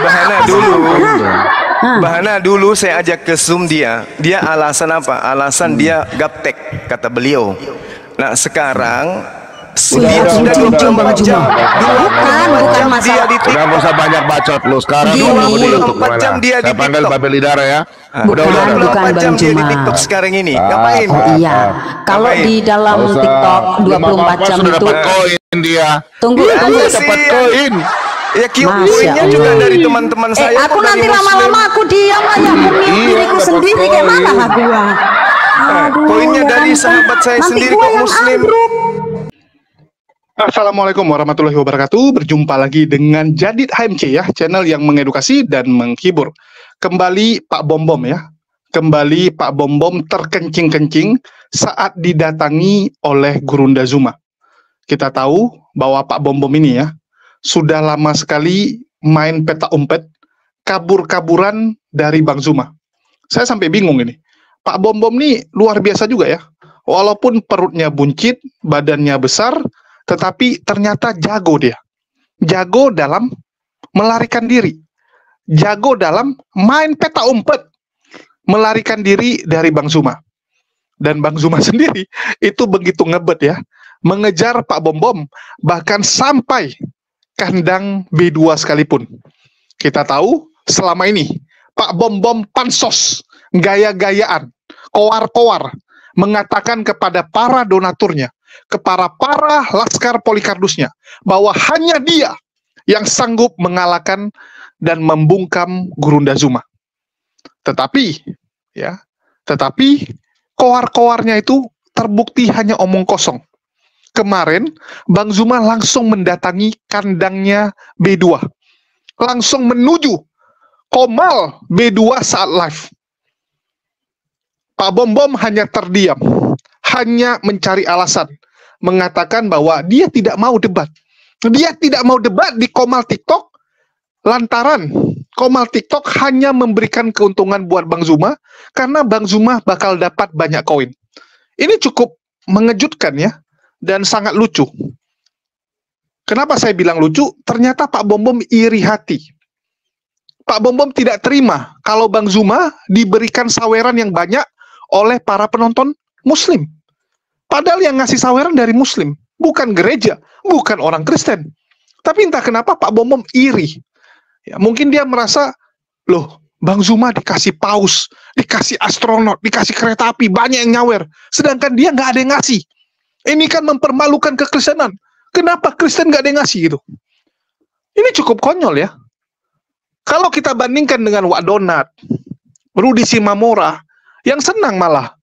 Bahana dulu. Bahana dulu saya ajak ke Zoom dia. Dia alasan apa? Alasan dia gaptek, kata beliau. Nah sekarang dia sudah 24 jam. Bukan masalah. Udah nggak usah banyak bacot lu sekarang. 24 jam dia di Saya panggil TikTok. Bapak Lidara ya. Bukan 24 jam Bang dia di Juma. TikTok sekarang ini. Ngapain? Oh iya, kalau di dalam TikTok 24 jam sudah itu dapat koin dia. tunggu. Dapat koin. Ya Masya koinnya juga Allah. dari teman-teman saya. Aku kok, dari nanti Muslim. lama-lama aku diam aja, aku diriku sendiri kayak mana lah gua. Koinnya dari sahabat saya nanti sendiri gua kok yang Muslim. ambruk. Assalamualaikum warahmatullahi wabarakatuh. Berjumpa lagi dengan Jadid HMC ya, channel yang mengedukasi dan menghibur. Kembali Pak Bom Bom ya. Kembali Pak Bom Bom terkencing-kencing saat didatangi oleh Gurunda Zuma. Kita tahu bahwa Pak Bom Bom ini ya sudah lama sekali main peta umpet, kabur-kaburan dari Bang Zuma. Saya sampai bingung ini. Pak Bom Bom ini luar biasa juga ya. Walaupun perutnya buncit, badannya besar, tetapi ternyata jago dia. Jago dalam melarikan diri. Jago dalam main peta umpet. Melarikan diri dari Bang Zuma. Dan Bang Zuma sendiri itu begitu ngebet ya. Mengejar Pak Bom Bom. Bahkan sampai kandang B2 sekalipun. Kita tahu selama ini Pak Bom Bom pansos. Gaya-gayaan. Kowar-kowar. Mengatakan kepada para donaturnya, kepada para laskar Polikardusnya, bahwa hanya dia yang sanggup mengalahkan dan membungkam Gurunda Zuma. Tetapi kowar-kowarnya itu terbukti hanya omong kosong. Kemarin Bang Zuma langsung mendatangi kandangnya B2, langsung menuju Komal B2 saat live. Pak Bom Bom hanya terdiam, hanya mencari alasan, mengatakan bahwa dia tidak mau debat. Dia tidak mau debat di Komal TikTok, lantaran Komal TikTok hanya memberikan keuntungan buat Bang Zuma, karena Bang Zuma bakal dapat banyak koin. Ini cukup mengejutkan ya, dan sangat lucu. Kenapa saya bilang lucu? Ternyata Pak Bom Bom iri hati. Pak Bom Bom tidak terima kalau Bang Zuma diberikan saweran yang banyak oleh para penonton Muslim. Padahal yang ngasih saweran dari Muslim, bukan gereja, bukan orang Kristen. Tapi entah kenapa Pak Bom Bom iri. Ya, mungkin dia merasa, loh, Bang Zuma dikasih paus, dikasih astronot, dikasih kereta api, banyak yang nyawer. Sedangkan dia nggak ada yang ngasih. Ini kan mempermalukan kekristenan. Kenapa Kristen nggak ada yang ngasih gitu? Ini cukup konyol ya. Kalau kita bandingkan dengan Wak Donat, Rudi Simamora, yang senang malah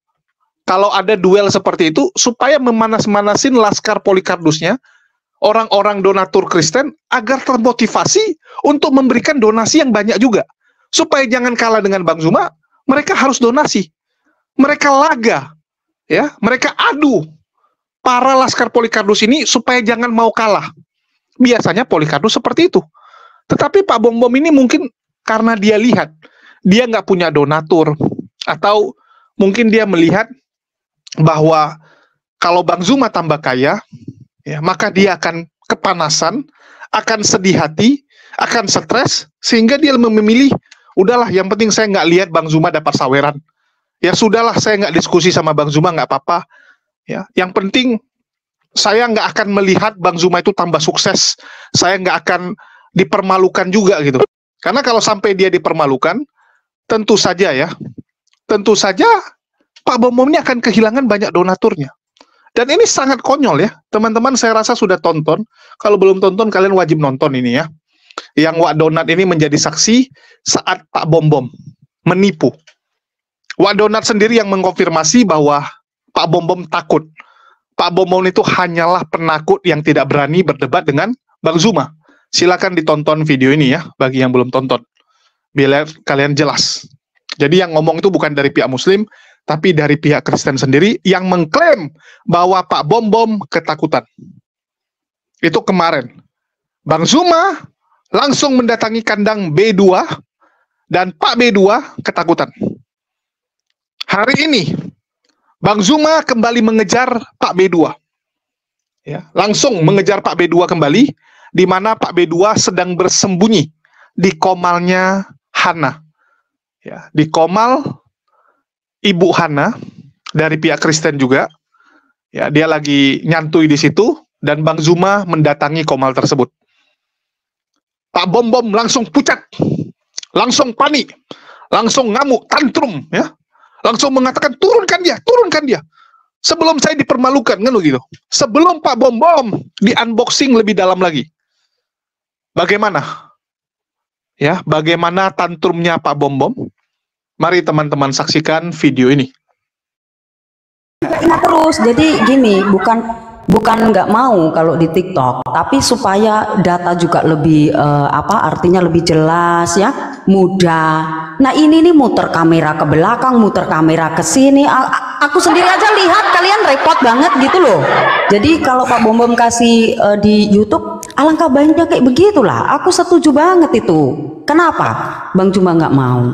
kalau ada duel seperti itu supaya memanas-manasin laskar Polikardusnya, orang-orang donatur Kristen, agar termotivasi untuk memberikan donasi yang banyak juga. Supaya jangan kalah dengan Bang Zuma, mereka harus donasi. Mereka laga, ya, mereka adu para laskar Polikardus ini supaya jangan mau kalah. Biasanya Polikardus seperti itu. Tetapi Pak Bom Bom ini mungkin karena dia lihat, dia nggak punya donatur, atau mungkin dia melihat bahwa kalau Bang Zuma tambah kaya, ya, maka dia akan kepanasan, akan sedih hati, akan stres, sehingga dia memilih, udahlah, yang penting saya nggak lihat Bang Zuma dapat saweran. Ya sudahlah, saya nggak diskusi sama Bang Zuma, nggak apa-apa. Ya, yang penting saya nggak akan melihat Bang Zuma itu tambah sukses. Saya nggak akan dipermalukan juga gitu. Karena kalau sampai dia dipermalukan, tentu saja Pak Bom Bom ini akan kehilangan banyak donaturnya. Dan ini sangat konyol ya. Teman-teman saya rasa sudah tonton. Kalau belum tonton, kalian wajib nonton ini ya. Yang Wak Donat ini menjadi saksi saat Pak Bom Bom menipu. Wak Donat sendiri yang mengkonfirmasi bahwa Pak Bom Bom takut. Pak Bom Bom itu hanyalah penakut yang tidak berani berdebat dengan Bang Zuma. Silakan ditonton video ini ya, bagi yang belum tonton. Biar kalian jelas. Jadi yang ngomong itu bukan dari pihak Muslim, tapi dari pihak Kristen sendiri yang mengklaim bahwa Pak Bom Bom ketakutan. Itu kemarin. Bang Zuma langsung mendatangi kandang B2 dan Pak B2 ketakutan. Hari ini Bang Zuma kembali mengejar Pak B2. Ya, langsung mengejar Pak B2 kembali, di mana Pak B2 sedang bersembunyi, di komalnya Hana. Ya, di komal Ibu Hana dari pihak Kristen juga. Ya, dia lagi nyantui di situ dan Bang Zuma mendatangi komal tersebut. Pak Bom Bom langsung pucat, langsung panik, langsung ngamuk, tantrum, ya, langsung mengatakan turunkan dia. Sebelum saya dipermalukan, kan begitu. Sebelum Pak Bom Bom di unboxing lebih dalam lagi. Bagaimana? Ya, bagaimana tantrumnya Pak Bom Bom? Mari teman-teman saksikan video ini. Ingat terus, jadi gini, bukan nggak mau kalau di TikTok, tapi supaya data juga lebih artinya lebih jelas ya, mudah. Nah ini nih muter kamera ke belakang, muter kamera ke sini, aku sendiri aja lihat kalian repot banget gitu loh. Jadi kalau Pak Bom Bom kasih di YouTube, alangkah baiknya kayak begitulah. Aku setuju banget itu. Kenapa Bang Zuma nggak mau?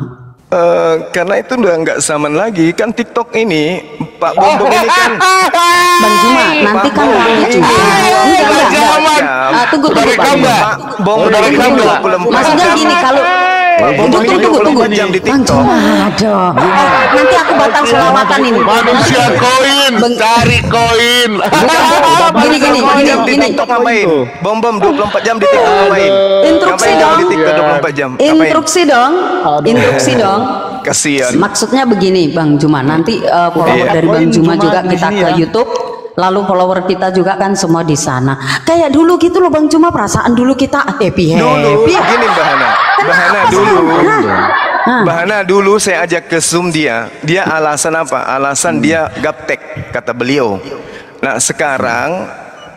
Karena itu udah nggak zaman lagi kan TikTok ini Pak Bom Bom ini kan Bang Zuma nanti kan rame juga. Enggak. Tunggu Pak Bom Bom ini 24 maksudnya gini, kalau tunggu jam di Bang TikTok. Zuma, aduh. Nanti aku batal selawatan ini. Manusia koin, cari koin. Di TikTok ngapain? Bom Bom 24 jam di TikTok ngapain? Instruksi Ngapain dong. di TikTok 24 jam? Ngapain? Instruksi dong. Kasihan. Maksudnya begini Bang Zuma, nanti follower dari Bang Zuma juga kita ke YouTube, lalu follower kita juga kan semua di sana. Kayak dulu gitu loh Bang Zuma, perasaan dulu kita happy. Dulu gini Mbak Hana dulu saya ajak ke Zoom dia alasan apa? Alasan dia gaptek kata beliau. Nah sekarang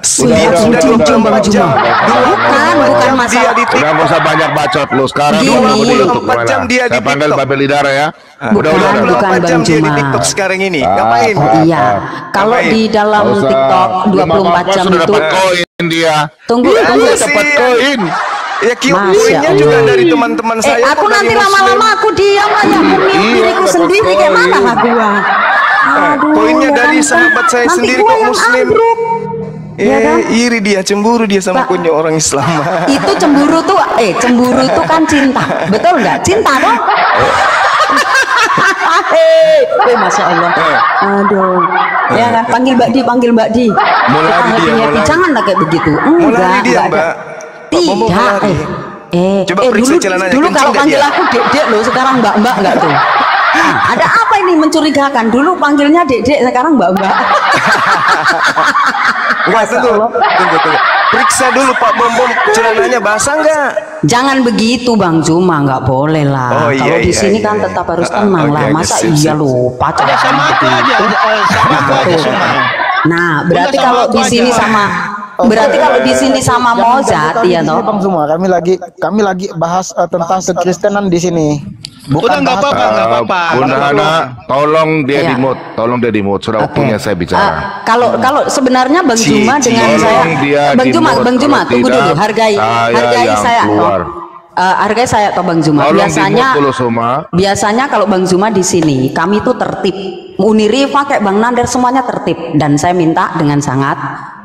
dia sudah 24 jam. Bukan masalah. Udah nggak usah banyak bacot lu sekarang. Gini. 24 jam dia di Saya panggil TikTok. Bapak Lidara ya. Bukan 24 jam Bang dia di Zuma. TikTok sekarang ini. Ngapain? Oh iya, kalau Ngapain? di dalam Nggak usah. TikTok Belum 24 apa-apa, jam sudah itu. dapat koin dia. Tunggu. Dapat koin. Ya Masya koinnya juga Allah. dari teman-teman saya. Aku kok dari nanti Muslim. lama-lama aku diam aja, aku mute diriku dapat sendiri kayak mana koin. lah gua. Koinnya ya dari kan? sahabat saya Nanti sendiri gua kok yang Muslim. ambruk. Ya kan? Iri dia, cemburu dia sama punya orang Islam. Itu cemburu tuh kan cinta, betul nggak? Cinta dong. Masya Allah. Aduh. Ya kan, panggil Mbak Di. Mulai dia, mulai. Janganlah kayak begitu. Mulai dia, enggak ada. Mbak. Tidak. Mulai. Coba periksa celananya, dulu kencing kalau nggak panggil dia? aku Dek loh, sekarang Mbak nggak tuh. Nah, ada apa ini mencurigakan? Dulu panggilnya Dek, sekarang Mbak. Enggak, tunggu. Periksa dulu Pak Bom Bom, celananya basah enggak? Jangan begitu Bang Zuma, nggak boleh lah. Oh, iya, Kalau di iya, sini iya, kan iya. tetap harus tenang Oke, lah. oke, Masa sip, iya sip. lupa Udah sama aku aja, sama aku aja semua. Nah, berarti Udah sama kalau aku di sini aja. sama berarti kalau di sini sama Mozart ya toh. Bang semua, kami lagi bahas tentang kekristenan di sini. Udah nggak apa-apa, nggak apa-apa. Bunda Hana, tolong dia Iya. di mute. Sudah waktunya saya bicara. Kalau sebenarnya Bang Zuma dengan tolong saya, dia Bang Zuma, di-mute. Bang Zuma, Kalau tunggu tidak, dulu, hargai yang saya. keluar. Hargai saya atau Bang Zuma. Tolong Biasanya di-mute dulu semua. Biasanya kalau Bang Zuma di sini, kami tuh tertib. Unirifa kayak Bang Nander semuanya tertib, dan saya minta dengan sangat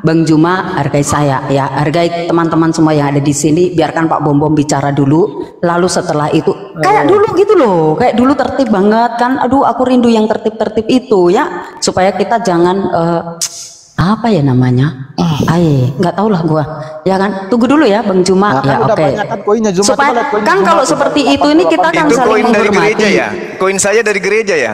Bang Zuma hargai saya ya, hargai teman-teman semua yang ada di sini. Biarkan Pak Bom Bom bicara dulu, lalu setelah itu kayak dulu gitu loh, kayak dulu tertib banget kan. Aduh, aku rindu yang tertib-tertib itu ya, supaya kita jangan apa ya namanya? Nggak tahu lah gua. Ya kan? Tunggu dulu ya Bang Zuma. Nah, kan Ya udah oke. banyak kan koinnya, Zuma. Supaya Coba lihat koinnya kan Zuma. kalau seperti itu ini kita kan Itu saling koin dari menghormati. gereja ya? Koin saya dari gereja ya?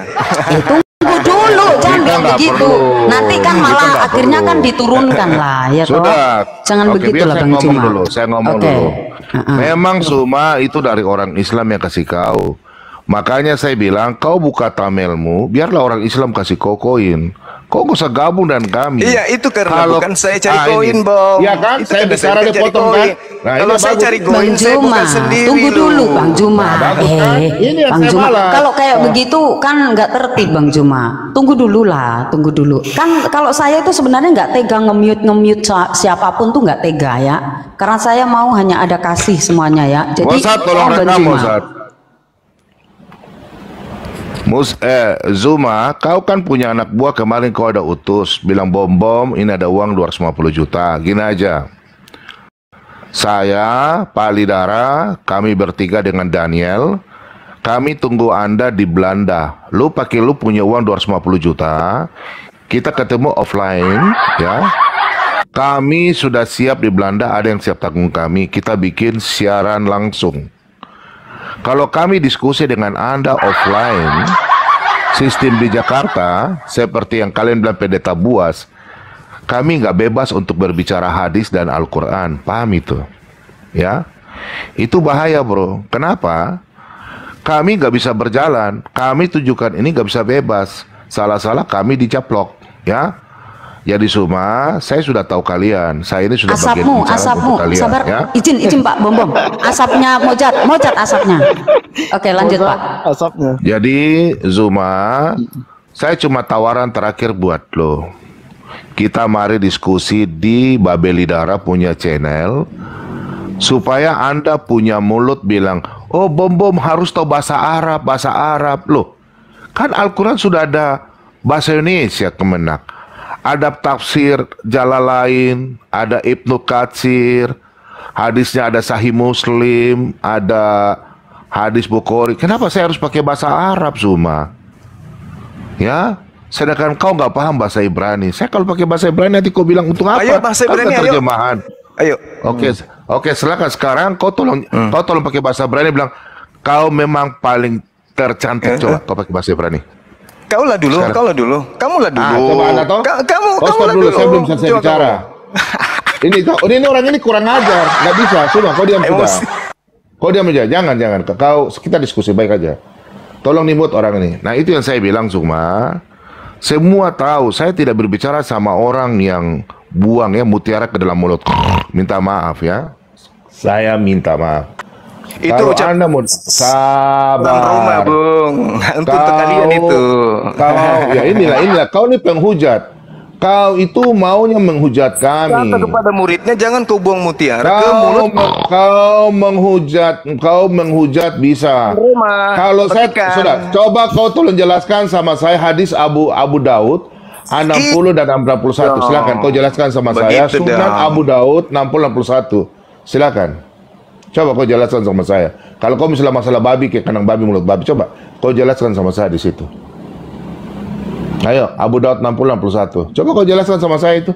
Tunggu dulu, jangan Kita nggak begitu. perlu. Nanti kan Kita malah nggak akhirnya perlu. kan diturunkan lah ya toh. Sudah. Jangan Oke, begitu biar lah saya Bang ngomong Zuma. dulu. Saya ngomong Oke. dulu. Heeh. Memang Zuma itu dari orang Islam yang kasih kau. Makanya saya bilang kau buka tamelmu, biarlah orang Islam kasih kau koin. Kau gak usah gabung dan kami. Iya, itu karena bukan saya cari koin, ini. Bang. Iya kan? Itu Saya karena bicara saya dia cari potong koin. kan? Nah, Kalau ini saya bagus. cari Bang koin, saya Zuma, bukan sendiri. tunggu dulu Bang Zuma. Nah, bagus kan? Ini yang Bang saya Zuma, malas. kalau kayak begitu kan nggak tertib Bang Zuma. Tunggu dulu lah, tunggu dulu. Kan kalau saya itu sebenarnya nggak tega nge-mute siapapun tuh nggak tega ya. Karena saya mau hanya ada kasih semuanya ya. Jadi Mozart, tolong Bang rekam Zuma. Mozart. Zuma, kau kan punya anak buah, kemarin kau ada utus bilang Bom Bom ini ada uang 250 juta. Gini aja, Saya, Pak Lidara, kami bertiga dengan Daniel, kami tunggu Anda di Belanda. Lu punya uang 250 juta. Kita ketemu offline, ya. Kami sudah siap di Belanda, ada yang siap tanggung kami. Kita bikin siaran langsung. Kalau kami diskusi dengan Anda offline, sistem di Jakarta, seperti yang kalian bilang pendeta buas, kami nggak bebas untuk berbicara hadis dan Al-Quran. Paham itu? Ya, itu bahaya bro. Kenapa? Kami nggak bisa berjalan. Kami tunjukkan ini nggak bisa bebas. Salah-salah kami dicaplok. Ya, jadi Suma, saya sudah tahu kalian. Saya ini sudah Asapmu, kalian, sabar. ya? Izin Pak Bom. Asapnya mojat asapnya. Oke, lanjut Pak. Asapnya. Jadi Zuma, saya cuma tawaran terakhir buat lo. Kita mari diskusi di Babelidara punya channel, supaya Anda punya mulut bilang, oh Bom harus tahu bahasa Arab. Loh, kan Al-Quran sudah ada bahasa Indonesia kemenak. Ada tafsir Jalalain, ada Ibnu Katsir, hadisnya ada Sahih Muslim, ada hadis Bukhari. Kenapa saya harus pakai bahasa Arab, Zuma? Ya, sedangkan kau nggak paham bahasa Ibrani. Saya kalau pakai bahasa Ibrani nanti kau bilang untuk apa? Ayo, bahasa Kan Ibrani, ayo. terjemahan. Ayo. Oke, silakan sekarang kau tolong pakai bahasa Ibrani, bilang kau memang paling tercantik. Coba kau pakai bahasa Ibrani. Kaulah dulu. Kamulah dulu. Coba Anda toh. Kamu dulu, saya belum selesai Coba bicara. ini orang ini kurang ajar, nggak bisa. Coba kau diam sudah. Emosi. Kau diam aja, jangan. Kita diskusi baik aja. Tolong nimut orang ini. Nah itu yang saya bilang, Suma. Semua tahu, saya tidak berbicara sama orang yang buang ya mutiara ke dalam mulut. Minta maaf ya. Saya minta maaf. Itu Kalau ucap Anda mau sabar. rumah, Bung. Untuk kalian itu. Ya inilah. Kau ini penghujat. Kau itu maunya menghujat kami. Kata kepada muridnya, jangan kau buang mutiara ke mulut. Kau menghujat bisa. Rumah. Kalau saya Petikan. sudah, coba kau tolong jelaskan sama saya hadis Abu Daud 60 dan 61. Silakan kau jelaskan sama saya. Begitu Sunan dong. Abu Daud 60 61. Silakan. Coba kau jelaskan sama saya. Kalau kau misalnya masalah babi kayak kandang babi mulut babi, coba kau jelaskan sama saya di situ. Ayo, Abu Daud 60 61. Coba kau jelaskan sama saya itu.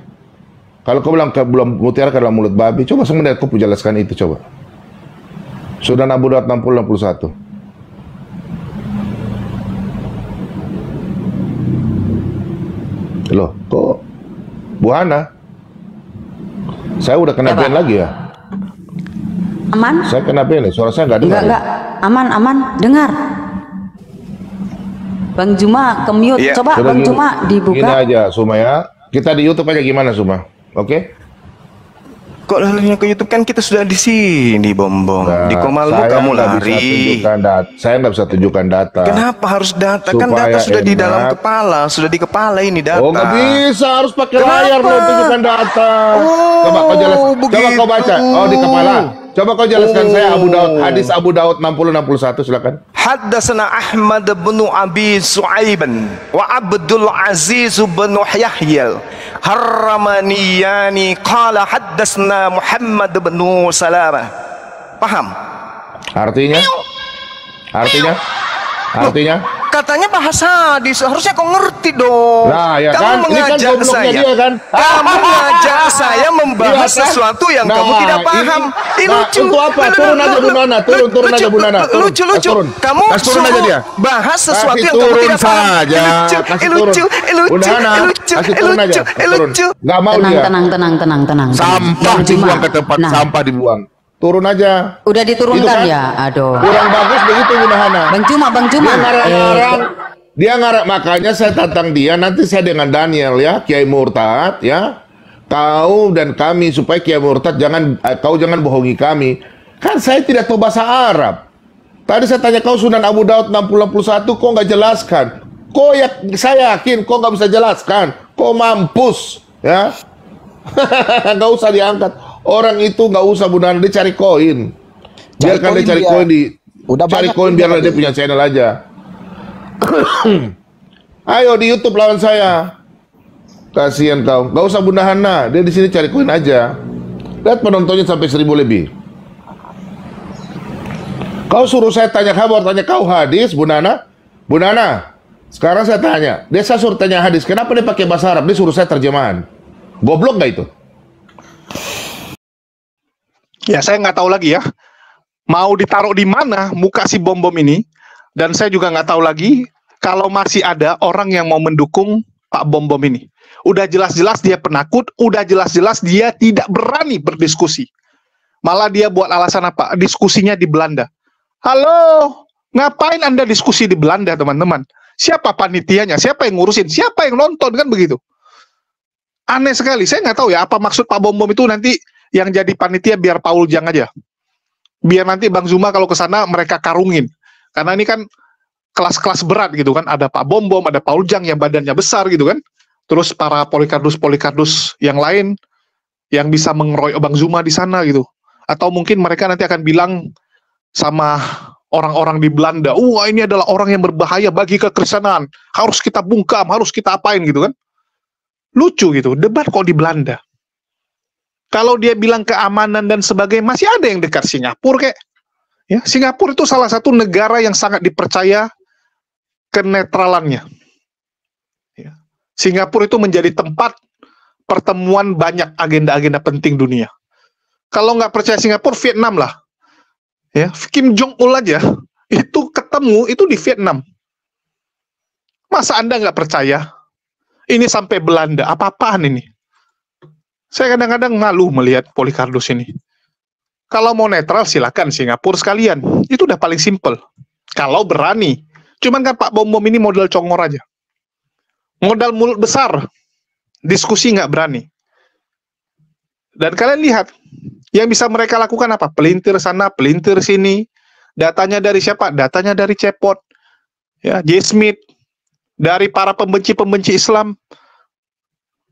Kalau kau bilang belum mutiara ke dalam mulut babi, coba sebentar kau jelaskan itu coba. Sunan Abu Daud 60 61. Loh, kok Bu Hana? Saya udah kena ban lagi ya? Aman? Saya kena ban nih, suara saya nggak dengar. Enggak. Aman. Dengar. Bang Juma ke mute. Iya. Coba Sudah Bang gini- Juma Gini dibuka. aja, Suma ya. Kita di YouTube aja gimana, Suma? Oke? Kok lalunya ke YouTube, kan kita sudah di sini, Bom. Di Komalmu saya kamu nggak bisa lari. tunjukkan saya nggak bisa tunjukkan data. Kenapa harus data? Kan Supaya data sudah di enak. dalam kepala, sudah di kepala ini data. Oh nggak bisa, harus pakai Kenapa? layar loh tunjukkan data. Coba kau jelaskan. Coba begitu. kau baca. Oh di kepala. Coba kau jelaskan saya hadis Abu Daud 60 61 silakan. Haddatsana Ahmad bin Abi Su'aiban wa Abdul Aziz bin Yahya Harramaniyani qala haddatsna Muhammad bin Salamah. Paham? Artinya? Katanya bahasa hadis, harusnya kau ngerti dong. Nah, ya kamu kan? Ini kan mengajak gobloknya saya. dia kan? Kamu mengajak saya membahas Iya kan? sesuatu yang kamu Nah, tidak paham. Ini lucu. Untuk apa? Turun aja Bu Nana, turun aja Bu Nana. Turun. Lucu. Turun. Kamu Turun aja suruh dia. bahas sesuatu Kasih yang kamu turun tidak paham. saja. Kasih turun. Bu Nana, kasih turun aja. Kasih turun. Nggak mau dia. Tenang. Sampah Bang Juma. dibuang ke tempat Nah, sampah dibuang. Turun aja. udah Itu diturunkan kan ya. Aduh. Kurang bagus begitu Bu Nana. Bang Juma. Dia ngarang-ngarang. Dia ngarang, makanya saya tantang dia. Nanti saya dengan Daniel ya, Kiai Murtad ya. Kau dan kami supaya Kiai Murtad kau jangan bohongi kami. Kan saya tidak tahu bahasa Arab. Tadi saya tanya kau Sunan Abu Daud 60 61, kau nggak jelaskan. Saya yakin kau nggak bisa jelaskan. Kau mampus ya. Nggak usah diangkat. Orang itu nggak usah Bu Nana, dia cari koin. Biarkan dia cari koin di. Udah Cari banyak koin biarlah dia punya channel aja. Ayo di YouTube lawan saya. Kasihan kau. Gak usah Bunda Hana, dia di sini cari koin aja. Lihat penontonnya sampai 1000 lebih. Kau suruh saya tanya kabar, tanya kau hadis, Bu Nana. Bu Nana, sekarang saya tanya. Saya suruh tanya hadis, kenapa dia pakai bahasa Arab? Dia suruh saya terjemahan. Goblok nggak itu? Ya, saya nggak tahu lagi ya. Mau ditaruh di mana muka si bom-bom ini. Dan saya juga nggak tahu lagi kalau masih ada orang yang mau mendukung Pak Bom-bom ini. Udah jelas-jelas dia penakut, udah jelas-jelas dia tidak berani berdiskusi. Malah dia buat alasan apa? Diskusinya di Belanda. Halo, ngapain Anda diskusi di Belanda, teman-teman? Siapa panitianya? Siapa yang ngurusin? Siapa yang nonton? Kan begitu. Aneh sekali. Saya nggak tahu ya apa maksud Pak Bom-bom itu nanti yang jadi panitia biar Paul Jang aja. Biar nanti Bang Zuma kalau ke sana mereka karungin. Karena ini kan kelas-kelas berat gitu kan. Ada Pak Bom-bom, ada Paul Jang yang badannya besar gitu kan. Terus para Polikardus yang lain yang bisa mengeroyok Bang Zuma di sana gitu. Atau mungkin mereka nanti akan bilang sama orang-orang di Belanda, wah ini adalah orang yang berbahaya bagi kekristenan. Harus kita bungkam, harus kita apain gitu kan. Lucu gitu, debat kok di Belanda. Kalau dia bilang keamanan dan sebagainya, masih ada yang dekat Singapura kayak. Ya, Singapura itu salah satu negara yang sangat dipercaya kenetralannya. Ya. Singapura itu menjadi tempat pertemuan banyak agenda-agenda penting dunia. Kalau nggak percaya Singapura, Vietnam lah. Ya, Kim Jong-un aja itu ketemu itu di Vietnam. Masa Anda nggak percaya? Ini sampai Belanda, apa-apaan ini? Saya kadang-kadang malu melihat Polikardus ini. Kalau mau netral silakan Singapura sekalian. Itu udah paling simple. Kalau berani. Cuman kan Pak Bom-bom ini modal congor aja. Modal mulut besar. Diskusi nggak berani. Dan kalian lihat, yang bisa mereka lakukan apa? Pelintir sana, pelintir sini. Datanya dari siapa? Datanya dari Cepot. Ya, J. Smith. Dari para pembenci-pembenci Islam.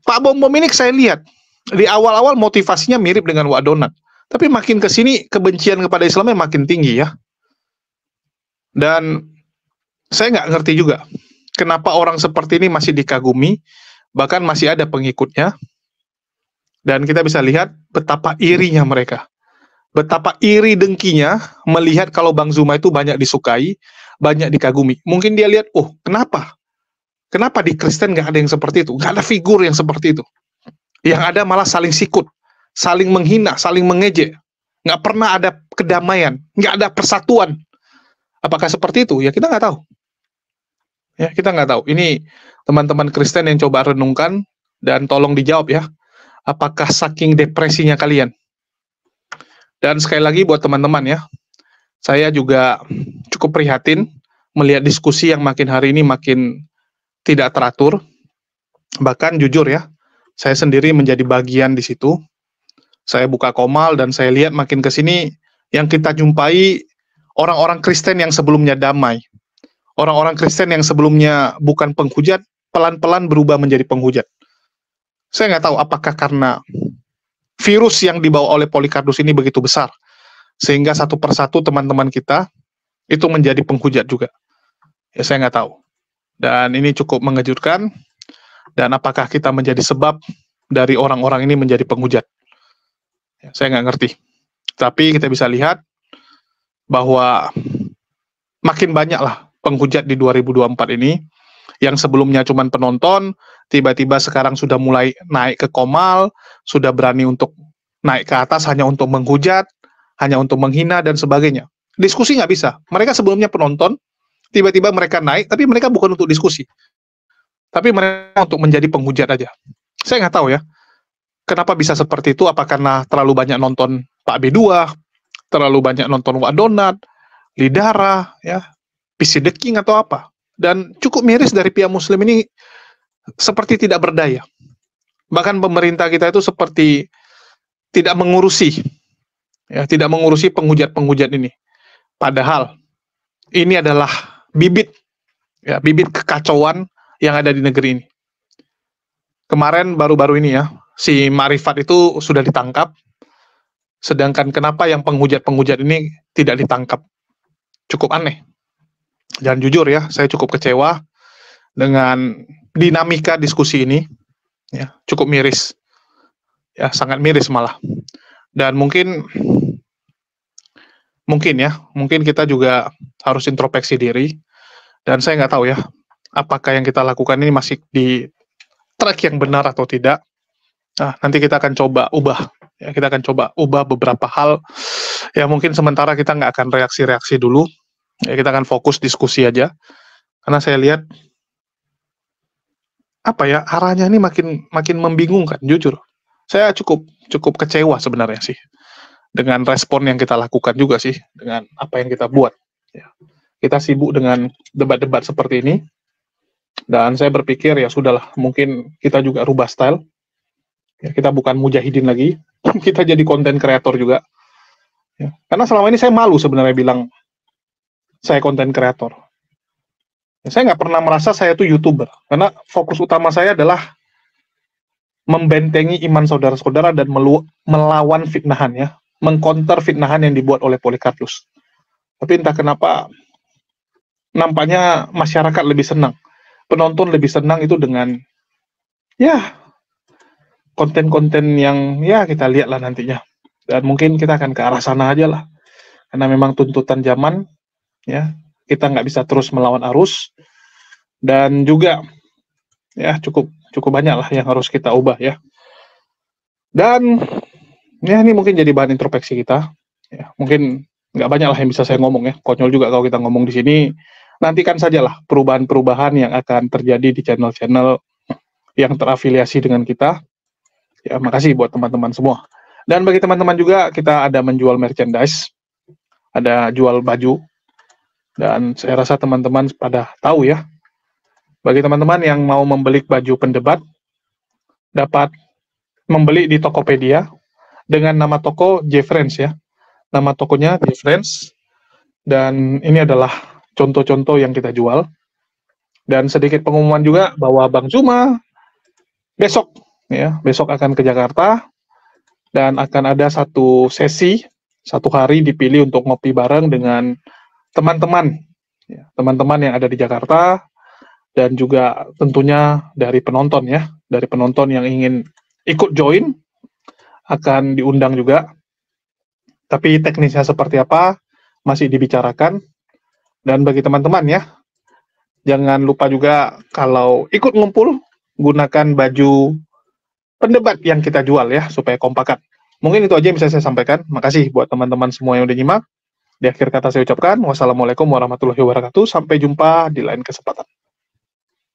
Pak Bom-bom ini saya lihat. Di awal-awal motivasinya mirip dengan Wak Donat. Tapi makin ke sini kebencian kepada Islamnya makin tinggi ya. Dan saya nggak ngerti juga kenapa orang seperti ini masih dikagumi, bahkan masih ada pengikutnya. Dan kita bisa lihat betapa irinya mereka. Betapa iri dengkinya melihat kalau Bang Zuma itu banyak disukai, banyak dikagumi. Mungkin dia lihat, oh kenapa? Kenapa di Kristen nggak ada yang seperti itu? Nggak ada figur yang seperti itu. Yang ada malah saling sikut. Saling menghina, saling mengejek. Nggak pernah ada kedamaian, nggak ada persatuan. Apakah seperti itu? Ya kita nggak tahu. Ya kita nggak tahu. Ini teman-teman Kristen yang coba renungkan dan tolong dijawab ya. Apakah saking depresinya kalian? Dan sekali lagi buat teman-teman ya, saya juga cukup prihatin melihat diskusi yang makin hari ini makin tidak teratur. Bahkan jujur ya, saya sendiri menjadi bagian di situ. Saya buka Komal dan saya lihat makin ke sini yang kita jumpai orang-orang Kristen yang sebelumnya damai. Orang-orang Kristen yang sebelumnya bukan penghujat, pelan-pelan berubah menjadi penghujat. Saya nggak tahu apakah karena virus yang dibawa oleh Polikardus ini begitu besar, sehingga satu persatu teman-teman kita itu menjadi penghujat juga. Ya saya nggak tahu. Dan ini cukup mengejutkan. Dan apakah kita menjadi sebab dari orang-orang ini menjadi penghujat? Ya, saya nggak ngerti. Tapi kita bisa lihat bahwa makin banyaklah penghujat di 2024 ini yang sebelumnya cuma penonton, tiba-tiba sekarang sudah mulai naik ke Komal, sudah berani untuk naik ke atas hanya untuk menghujat, hanya untuk menghina dan sebagainya. Diskusi nggak bisa. Mereka sebelumnya penonton, tiba-tiba mereka naik, tapi mereka bukan untuk diskusi. Tapi mereka untuk menjadi penghujat aja. Saya nggak tahu ya. Kenapa bisa seperti itu? Apa karena terlalu banyak nonton Pak B2, terlalu banyak nonton Wak Donat, Lidara, ya, PC The King atau apa? Dan cukup miris dari pihak Muslim ini seperti tidak berdaya. Bahkan pemerintah kita itu seperti tidak mengurusi, ya, tidak mengurusi penghujat-penghujat ini. Padahal ini adalah bibit, ya, bibit kekacauan yang ada di negeri ini. Kemarin baru-baru ini ya, si Marifat itu sudah ditangkap, sedangkan kenapa yang penghujat-penghujat ini tidak ditangkap? Cukup aneh. Dan jujur ya, saya cukup kecewa dengan dinamika diskusi ini, ya, cukup miris, ya, sangat miris malah. Dan mungkin kita juga harus introspeksi diri. Dan saya nggak tahu ya, apakah yang kita lakukan ini masih di track yang benar atau tidak. Nah, nanti kita akan coba ubah. Ya, kita akan coba ubah beberapa hal. Ya mungkin sementara kita nggak akan reaksi-reaksi dulu. Ya, kita akan fokus diskusi aja. Karena saya lihat arahnya ini makin membingungkan, jujur. Saya cukup kecewa sebenarnya sih dengan respon yang kita lakukan juga sih, dengan apa yang kita buat. Ya. Kita sibuk dengan debat-debat seperti ini, dan saya berpikir ya sudahlah, mungkin kita juga rubah style. Ya, kita bukan mujahidin lagi, kita jadi konten kreator juga. Ya. Karena selama ini saya malu sebenarnya bilang saya konten kreator. Ya, saya nggak pernah merasa saya itu YouTuber, karena fokus utama saya adalah membentengi iman saudara-saudara dan melawan fitnahan, ya, mengcounter fitnahan yang dibuat oleh Polikarpus. Tapi entah kenapa nampaknya masyarakat lebih senang, penonton lebih senang itu dengan ya konten-konten yang ya kita lihatlah nantinya. Dan mungkin kita akan ke arah sana aja lah, karena memang tuntutan zaman, ya, kita nggak bisa terus melawan arus, dan juga ya cukup banyak lah yang harus kita ubah, ya. Dan ya ini mungkin jadi bahan introspeksi kita, ya. Mungkin nggak banyak lah yang bisa saya ngomong, ya, konyol juga kalau kita ngomong di sini. Nantikan sajalah perubahan-perubahan yang akan terjadi di channel-channel yang terafiliasi dengan kita. Ya, makasih buat teman-teman semua. Dan bagi teman-teman juga, kita ada menjual merchandise, ada jual baju, dan saya rasa teman-teman pada tahu, ya. Bagi teman-teman yang mau membeli baju pendebat, dapat membeli di Tokopedia dengan nama toko J-Friends, ya. Nama tokonya J-Friends, dan ini adalah contoh-contoh yang kita jual. Dan sedikit pengumuman juga bahwa Bang Zuma besok akan ke Jakarta, dan akan ada satu sesi, satu hari dipilih untuk ngopi bareng dengan teman-teman, ya, teman-teman yang ada di Jakarta, dan juga tentunya dari penonton, ya, dari penonton yang ingin ikut join akan diundang juga. Tapi teknisnya seperti apa masih dibicarakan. Dan bagi teman-teman, ya, jangan lupa juga kalau ikut ngumpul, gunakan baju pendebat yang kita jual, ya, supaya kompakan. Mungkin itu aja yang bisa saya sampaikan. Makasih buat teman-teman semua yang udah nyimak. Di akhir kata saya ucapkan, wassalamualaikum warahmatullahi wabarakatuh. Sampai jumpa di lain kesempatan.